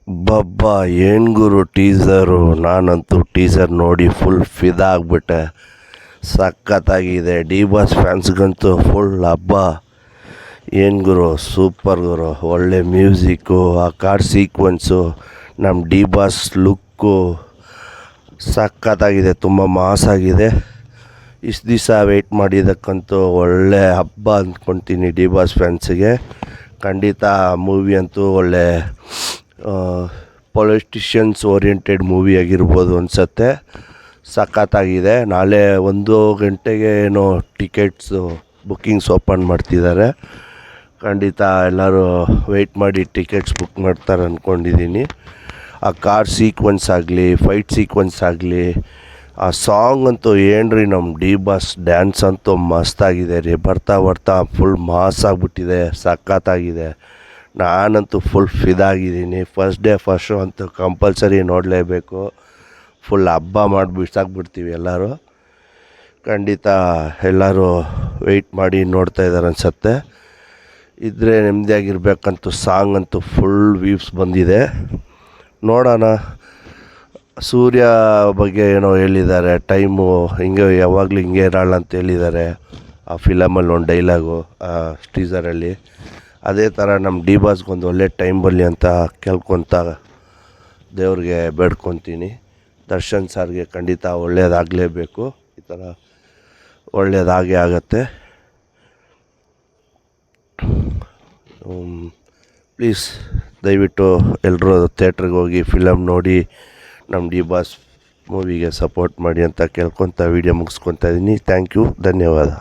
ಬಬ್ಬಾ ಏನು ಗುರು ಟೀಸರು. ನಾನಂತೂ ಟೀಸರ್ ನೋಡಿ ಫುಲ್ ಫಿದಾ ಆಗಿಬಿಟ್ಟೆ. ಸಖತ್ತಾಗಿದೆ. ಡಿ ಬಾಸ್ ಫ್ಯಾನ್ಸ್ಗಂತೂ ಫುಲ್ ಹಬ್ಬ. ಏನು ಗುರು, ಸೂಪರ್ ಗುರು. ಒಳ್ಳೆ ಮ್ಯೂಸಿಕ್ಕು, ಆ ಕಾರ್ ಸೀಕ್ವೆನ್ಸು, ನಮ್ಮ ಡಿ ಬಾಸ್ ಲುಕ್ಕು ಸಖತ್ತಾಗಿದೆ. ತುಂಬ ಮಾಸಾಗಿದೆ. ಇಷ್ಟು ದಿವಸ ವೆಯ್ಟ್ ಮಾಡಿದ್ದಕ್ಕಂತೂ ಒಳ್ಳೆ ಹಬ್ಬ ಅಂದ್ಕೊತೀನಿ ಡಿ ಬಾಸ್ ಫ್ಯಾನ್ಸಿಗೆ. ಖಂಡಿತ ಮೂವಿ ಅಂತೂ ಒಳ್ಳೆ ಪೊಲಿಟಿಷಿಯನ್ಸ್ ಓರಿಯೆಂಟೆಡ್ ಮೂವಿ ಆಗಿರ್ಬೋದು ಅನಿಸುತ್ತೆ. ಸಖತ್ತಾಗಿದೆ. ನಾಳೆ 1 ಗಂಟೆಗೆ ಏನೋ ಟಿಕೆಟ್ಸು ಬುಕ್ಕಿಂಗ್ಸ್ ಓಪನ್ ಮಾಡ್ತಿದ್ದಾರೆ. ಖಂಡಿತ ಎಲ್ಲರೂ ವೆಯ್ಟ್ ಮಾಡಿ ಟಿಕೆಟ್ಸ್ ಬುಕ್ ಮಾಡ್ತಾರೆ ಅಂದ್ಕೊಂಡಿದ್ದೀನಿ. ಆ ಕಾರ್ ಸೀಕ್ವೆನ್ಸ್ ಆಗಲಿ, ಫೈಟ್ ಸೀಕ್ವೆನ್ಸ್ ಆಗಲಿ, ಆ ಸಾಂಗ್ ಅಂತೂ ಏನ್ರಿ, ನಮ್ಮ ಡಿ ಬಾಸ್ ಡ್ಯಾನ್ಸ್ ಅಂತೂ ಮಸ್ತಾಗಿದೆ ರೀ. ಬರ್ತಾ ಬರ್ತಾ ಫುಲ್ ಮಾಸ್ ಆಗಿಬಿಟ್ಟಿದೆ. ಸಖತ್ತಾಗಿದೆ. ನಾನಂತೂ ಫುಲ್ ಫಿದಾಗಿದ್ದೀನಿ. ಫಸ್ಟ್ ಡೇ ಫಸ್ಟ್ ಶೋ ಅಂತೂ ಕಂಪಲ್ಸರಿ ನೋಡಲೇಬೇಕು. ಫುಲ್ ಹಬ್ಬ ಮಾಡಿ ಬಿಸಾಕ್ಬಿಡ್ತೀವಿ ಎಲ್ಲರೂ. ಖಂಡಿತ ಎಲ್ಲರೂ ವೆಯ್ಟ್ ಮಾಡಿ ನೋಡ್ತಾ ಇದ್ದಾರೆ ಅನಿಸುತ್ತೆ. ಇದ್ರೆ ನೆಮ್ಮದಿಯಾಗಿರ್ಬೇಕಂತೂ ಸಾಂಗ್ ಅಂತೂ ಫುಲ್ ವ್ಯೂಸ್ ಬಂದಿದೆ. ನೋಡೋಣ. ಸೂರ್ಯ ಬಗ್ಗೆ ಏನೋ ಹೇಳಿದ್ದಾರೆ, ಟೈಮು ಹಿಂಗೆ ಯಾವಾಗಲೂ ಹಿಂಗೆ ಇರೋಲ್ಲ ಅಂತ ಹೇಳಿದ್ದಾರೆ ಆ ಫಿಲಮಲ್ಲಿ ಒಂದು ಡೈಲಾಗು, ಆ ಟೀಸರಲ್ಲಿ. ಅದೇ ಥರ ನಮ್ಮ ಡಿ ಬಾಸ್ಗೊಂದು ಒಳ್ಳೆ ಟೈಮ್ ಬರಲಿ ಅಂತ ಕೇಳ್ಕೊತ ದೇವ್ರಿಗೆ ಬೇಡ್ಕೊತೀನಿ. ದರ್ಶನ್ ಸರ್ಗೆ ಖಂಡಿತ ಒಳ್ಳೆಯದಾಗಲೇಬೇಕು. ಈ ಥರ ಒಳ್ಳೆಯದಾಗೇ ಆಗುತ್ತೆ. ಪ್ಲೀಸ್ ದಯವಿಟ್ಟು ಎಲ್ಲರೂ ಥಿಯೇಟ್ರಿಗೆ ಹೋಗಿ ಫಿಲಮ್ ನೋಡಿ ನಮ್ಮ ಡಿ ಬಾಸ್ ಮೂವಿಗೆ ಸಪೋರ್ಟ್ ಮಾಡಿ ಅಂತ ಕೇಳ್ಕೊತ ವೀಡಿಯೋ ಮುಗಿಸ್ಕೊತಾ ಇದ್ದೀನಿ. ಥ್ಯಾಂಕ್ ಯು, ಧನ್ಯವಾದ.